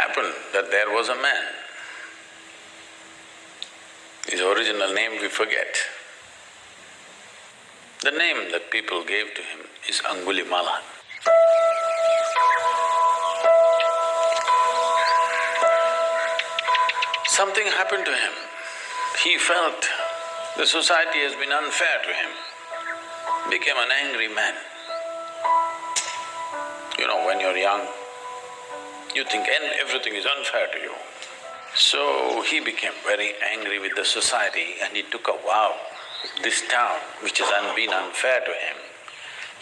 happened that there was a man. His original name we forget. The name that people gave to him is Angulimala. Something happened to him. He felt the society has been unfair to him, became an angry man. You know, when you're young, you think everything is unfair to you. So he became very angry with the society and he took a vow, this town which has been unfair to him,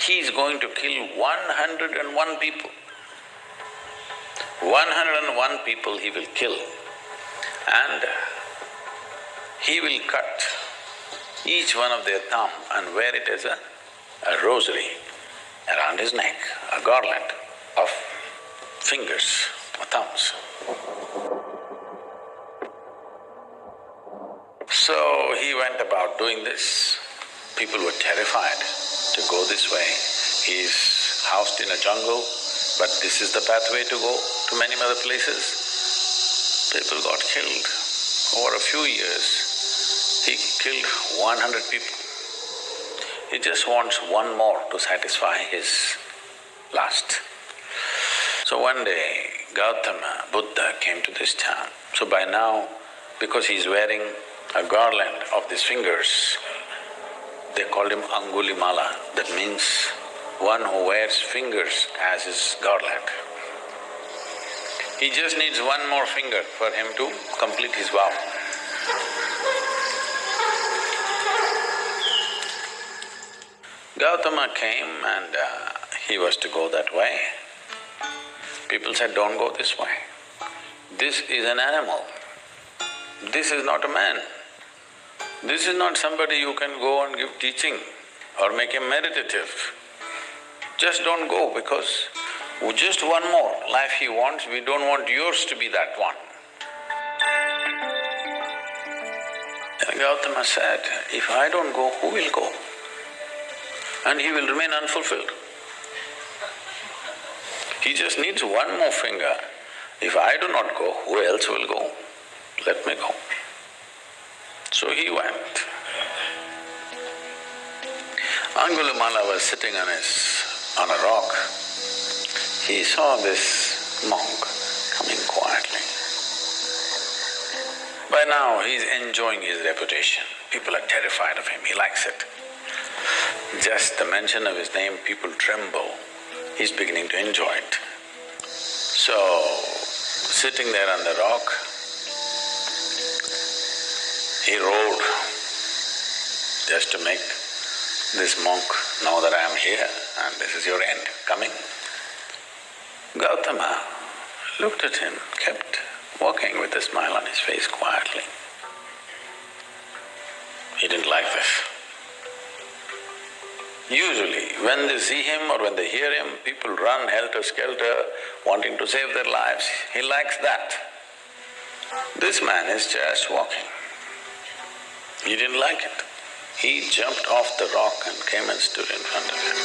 he is going to kill 101 people. 101 people he will kill and he will cut each one of their thumb and wear it as a rosary around his neck, a garland of fingers or thumbs. So he went about doing this. People were terrified to go this way. He is housed in a jungle, but this is the pathway to go to many other places. People got killed. Over a few years, he killed 100 people. He just wants one more to satisfy his lust. So one day, Gautama, Buddha came to this town. So by now, because he's wearing a garland of these fingers, they called him Angulimala. That means one who wears fingers as his garland. He just needs one more finger for him to complete his vow. Gautama came and he was to go that way. People said, don't go this way. This is an animal. This is not a man. This is not somebody you can go and give teaching or make him meditative. Just don't go because just one more life he wants, we don't want yours to be that one. And Gautama said, if I don't go, who will go? And he will remain unfulfilled. He just needs one more finger. If I do not go, who else will go? Let me go. So he went. Angulimala was sitting on a rock. He saw this monk coming quietly. By now, he's enjoying his reputation. People are terrified of him, he likes it. Just the mention of his name, people tremble. He's beginning to enjoy it. So, sitting there on the rock, he roared just to make this monk know that I am here and this is your end coming. Gautama looked at him, kept walking with a smile on his face quietly. He didn't like this. Usually, when they see him or when they hear him, people run helter-skelter, wanting to save their lives. He likes that. This man is just walking. He didn't like it. He jumped off the rock and came and stood in front of him.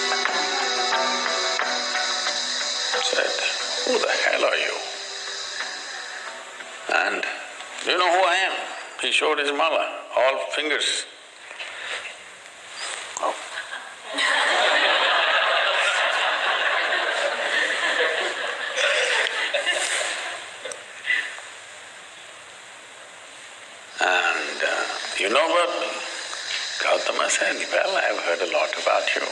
Said, who the hell are you? And, do you know who I am? He showed his mala, all fingers. Oh. And you know about me? Gautama said, well, I've heard a lot about you.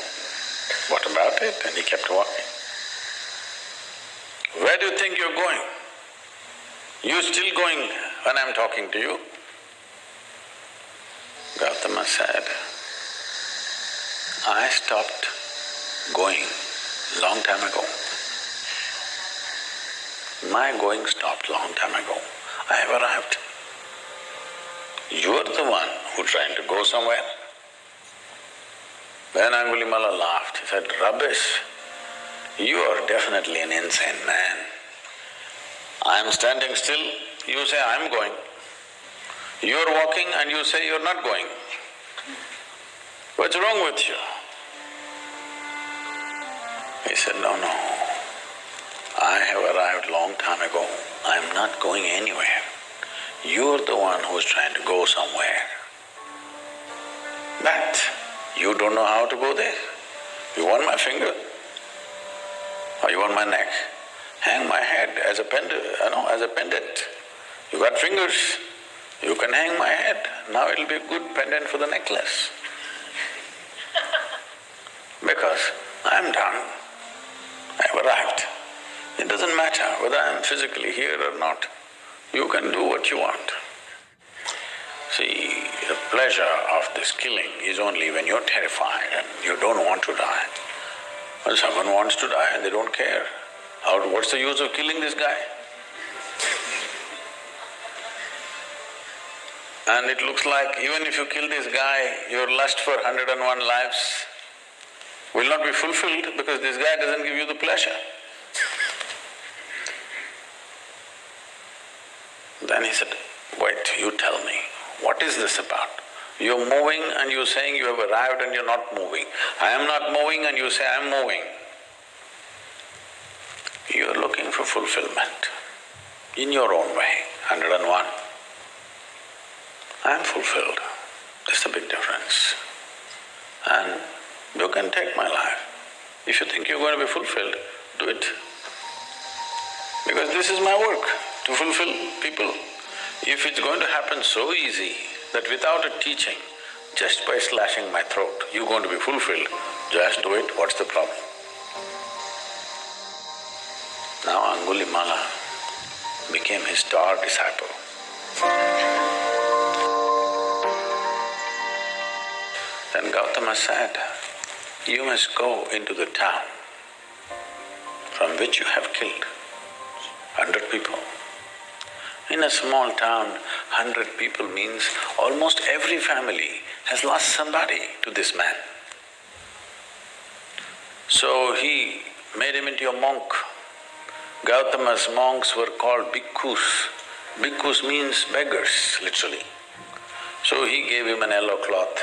What about it? And he kept walking. Where do you think you're going? You still going when I'm talking to you? Gautama said, I stopped going long time ago. My going stopped long time ago. I have arrived. You're the one who's trying to go somewhere. Then Angulimala laughed, he said, rubbish, you are definitely an insane man. I'm standing still, you say I'm going. You're walking and you say you're not going. What's wrong with you? He said, no, I have arrived long time ago, I am not going anywhere. You're the one who's trying to go somewhere. But you don't know how to go there. You want my finger? Or you want my neck? Hang my head as a pendant, as a pendant. You got fingers, you can hang my head. Now it'll be a good pendant for the necklace. Because I'm done, I've arrived. It doesn't matter whether I'm physically here or not, you can do what you want. See, the pleasure of this killing is only when you're terrified and you don't want to die. When someone wants to die and they don't care, what's the use of killing this guy? And it looks like even if you kill this guy, your lust for 101 lives will not be fulfilled because this guy doesn't give you the pleasure. Then he said, wait, you tell me, what is this about? You're moving and you're saying you have arrived and you're not moving. I am not moving and you say I'm moving. You're looking for fulfillment in your own way, 101. I'm fulfilled, there's a big difference. And you can take my life. If you think you're going to be fulfilled, do it. Because this is my work, to fulfill people. If it's going to happen so easy that without a teaching, just by slashing my throat, you're going to be fulfilled, just do it, what's the problem? Now Angulimala became his star disciple. Then Gautama said, you must go into the town from which you have killed 100 people. In a small town, 100 people means almost every family has lost somebody to this man. So he made him into a monk. Gautama's monks were called bhikkhus. Bhikkhus means beggars, literally. So he gave him an yellow cloth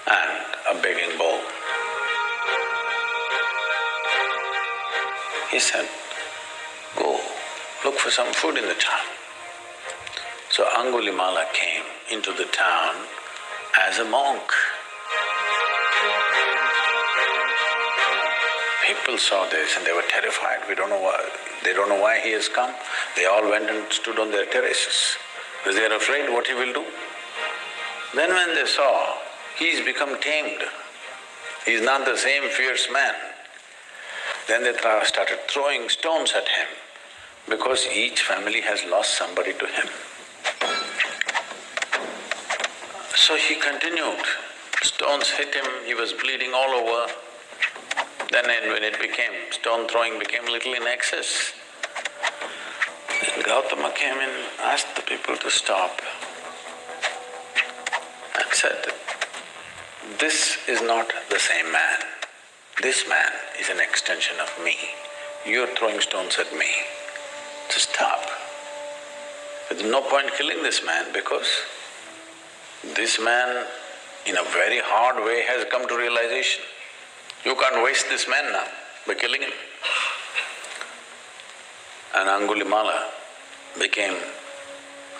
and a begging bowl. He said, go look for some food in the town. So Angulimala came into the town as a monk. People saw this and they were terrified, they don't know why he has come. They all went and stood on their terraces because they are afraid what he will do. Then when they saw he's become tamed, he's not the same fierce man, then they started throwing stones at him because each family has lost somebody to him. So he continued, stones hit him, he was bleeding all over. Then when it became, stone throwing became little in excess. Then Gautama came in, asked the people to stop and said, this is not the same man. This man is an extension of me. You're throwing stones at me. Just stop. There's no point killing this man because this man in a very hard way has come to realization. You can't waste this man now by killing him. And Angulimala became,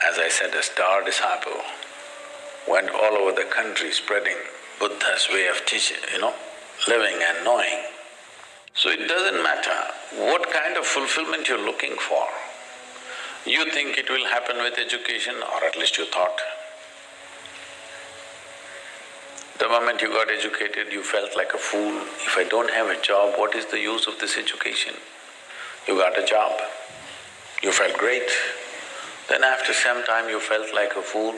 as I said, a star disciple, went all over the country spreading Buddha's way of teaching, living and knowing. So it doesn't matter what kind of fulfillment you're looking for. You think it will happen with education, or at least you thought. The moment you got educated, you felt like a fool. If I don't have a job, what is the use of this education? You got a job, you felt great. Then after some time you felt like a fool.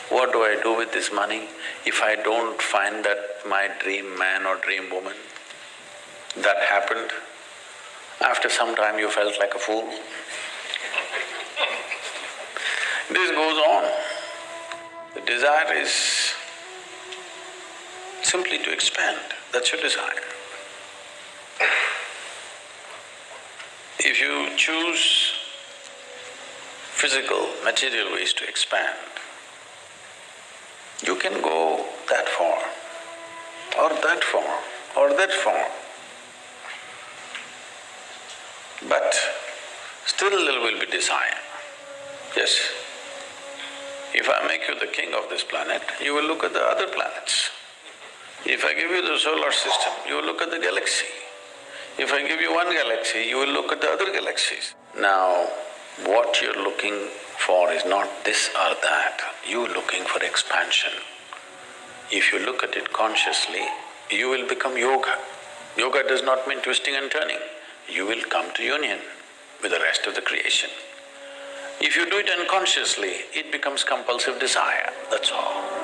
What do I do with this money if I don't find that my dream man or dream woman? That happened. After some time you felt like a fool. This goes on. The desire is simply to expand, that's your desire. If you choose physical, material ways to expand, you can go that far, or that far, or that far. but still there will be desire. Yes. If I make you the king of this planet, you will look at the other planets. If I give you the solar system, you will look at the galaxy. If I give you one galaxy, you will look at the other galaxies. Now, what you're looking for is not this or that, you're looking for expansion. If you look at it consciously, you will become yoga. Yoga does not mean twisting and turning. You will come to union with the rest of the creation. If you do it unconsciously, it becomes compulsive desire, that's all.